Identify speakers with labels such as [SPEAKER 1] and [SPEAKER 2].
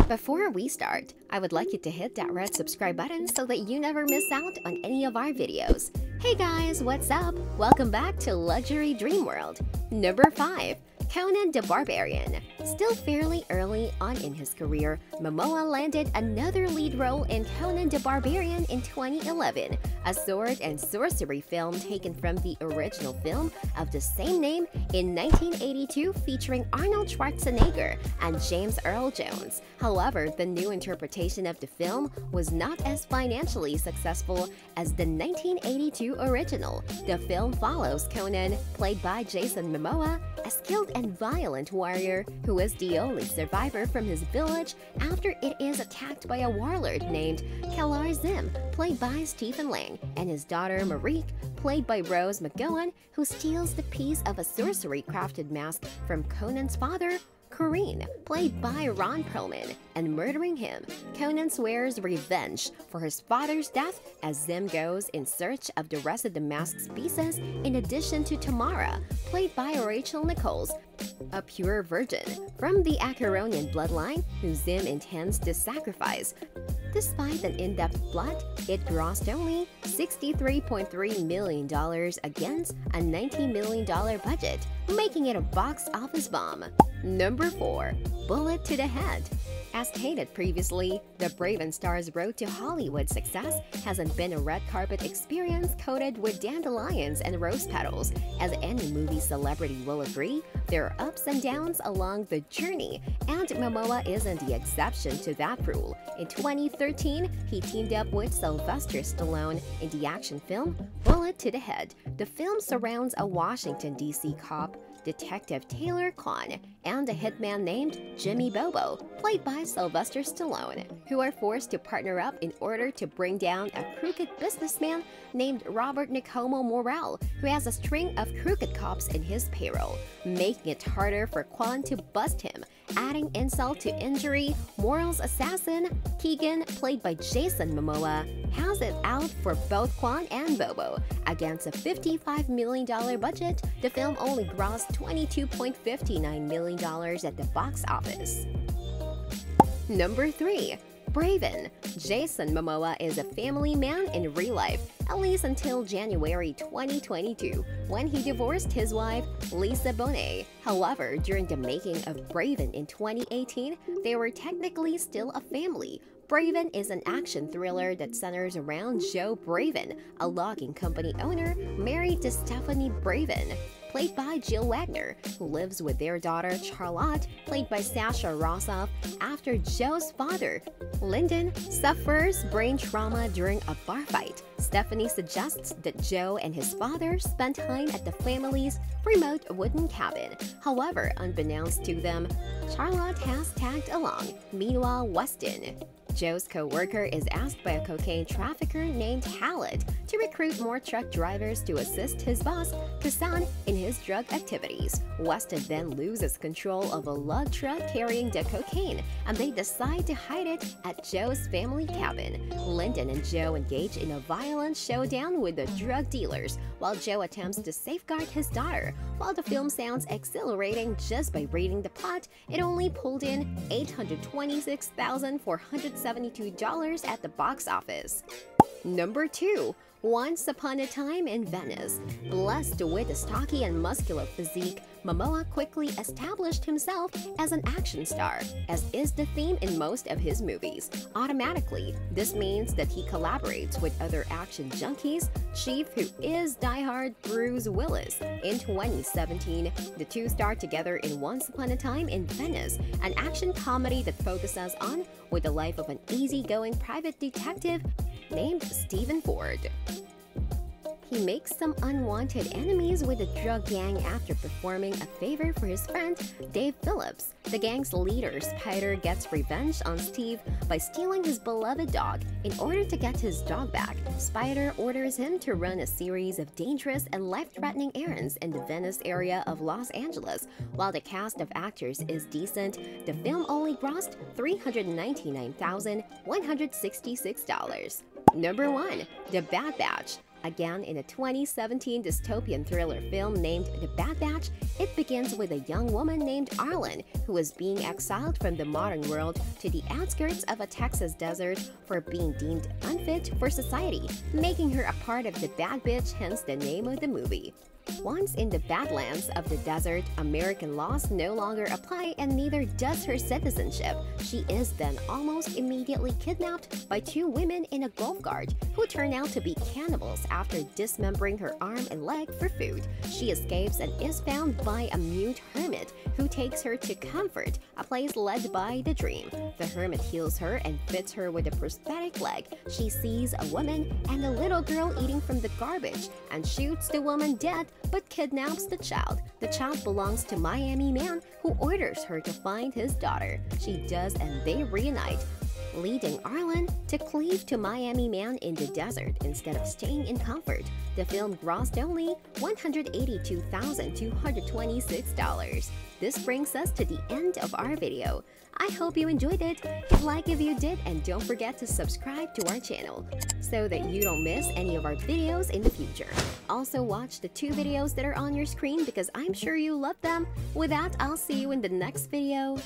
[SPEAKER 1] Before we start, I would like you to hit that red subscribe button so that you never miss out on any of our videos. Hey guys, what's up? Welcome back to Luxury Dreamworld. Number 5. Conan the Barbarian. Still fairly early on in his career, Momoa landed another lead role in Conan the Barbarian in 2011, a sword and sorcery film taken from the original film of the same name in 1982 featuring Arnold Schwarzenegger and James Earl Jones. However, the new interpretation of the film was not as financially successful as the 1982 original. The film follows Conan, played by Jason Momoa, a skilled and violent warrior who is the only survivor from his village after it is attacked by a warlord named Kalar Zim, played by Stephen Lang, and his daughter Marique, played by Rose McGowan, who steals the piece of a sorcery-crafted mask from Conan's father, Corinne, played by Ron Perlman, and murdering him. Conan swears revenge for his father's death as Zim goes in search of the rest of the mask's pieces, in addition to Tamara, played by Rachel Nichols, a pure virgin from the Acheronian bloodline who Zim intends to sacrifice. Despite an in-depth plot, it grossed only $63.3 million against a $19 million budget, making it a box office bomb. Number 4. Bullet to the Head. As stated previously, the Braven star's road to Hollywood success hasn't been a red carpet experience coated with dandelions and rose petals. As any movie celebrity will agree, there are ups and downs along the journey, and Momoa isn't the exception to that rule. In 2013, he teamed up with Sylvester Stallone in the action film Bullet to the Head. The film surrounds a Washington, D.C. cop, Detective Taylor Kwan, and a hitman named Jimmy Bobo, played by Sylvester Stallone, who are forced to partner up in order to bring down a crooked businessman named Robert Nicomo Morel, who has a string of crooked cops in his payroll, making it harder for Kwan to bust him. Adding insult to injury, Morel's assassin, Keegan, played by Jason Momoa, has it out for both Kwan and Bobo. Against a $55 million budget, the film only grossed $22.59 million at the box office. Number 3. Braven. Jason Momoa is a family man in real life, at least until January 2022, when he divorced his wife, Lisa Bonet. However, during the making of Braven in 2018, they were technically still a family. Braven is an action thriller that centers around Joe Braven, a logging company owner married to Stephanie Braven, played by Jill Wagner, who lives with their daughter Charlotte, played by Sasha Rossoff, after Joe's father, Lyndon, suffers brain trauma during a bar fight. Stephanie suggests that Joe and his father spend time at the family's remote wooden cabin. However, unbeknownst to them, Charlotte has tagged along. Meanwhile, Weston, Joe's co-worker, is asked by a cocaine trafficker named Hallett to recruit more truck drivers to assist his boss, Kassan, in his drug activities. Weston then loses control of a lug truck carrying the cocaine, and they decide to hide it at Joe's family cabin. Lyndon and Joe engage in a violent showdown with the drug dealers, while Joe attempts to safeguard his daughter. While the film sounds exhilarating just by reading the plot, it only pulled in $826,472 at the box office. Number 2. Once Upon a Time in Venice. Blessed with a stocky and muscular physique, Momoa quickly established himself as an action star, as is the theme in most of his movies. Automatically, this means that he collaborates with other action junkies, chief who is diehard Bruce Willis. In 2017, the two starred together in Once Upon a Time in Venice, an action comedy that focuses on with the life of an easygoing private detective named Stephen Ford. He makes some unwanted enemies with a drug gang after performing a favor for his friend, Dave Phillips. The gang's leader, Spider, gets revenge on Steve by stealing his beloved dog. In order to get his dog back, Spider orders him to run a series of dangerous and life-threatening errands in the Venice area of Los Angeles. While the cast of actors is decent, the film only grossed $399,166. Number 1. The Bad Batch. Again, in a 2017 dystopian thriller film named The Bad Batch, it begins with a young woman named Arlen who is being exiled from the modern world to the outskirts of a Texas desert for being deemed unfit for society, making her a part of the Bad Bitch, hence the name of the movie. Once in the Badlands of the desert, American laws no longer apply and neither does her citizenship. She is then almost immediately kidnapped by two women in a golf cart who turn out to be cannibals after dismembering her arm and leg for food. She escapes and is found by a mute hermit who takes her to Comfort, a place led by the Dream. The hermit heals her and fits her with a prosthetic leg. She sees a woman and a little girl eating from the garbage and shoots the woman dead but kidnaps the child. The child belongs to Miami Man who orders her to find his daughter. She does and they reunite, leading Arlen to cleave to Miami Man in the desert instead of staying in Comfort. The film grossed only $182,226. This brings us to the end of our video. I hope you enjoyed it. Hit like if you did and don't forget to subscribe to our channel so that you don't miss any of our videos in the future. Also watch the 2 videos that are on your screen because I'm sure you love them. With that, I'll see you in the next video.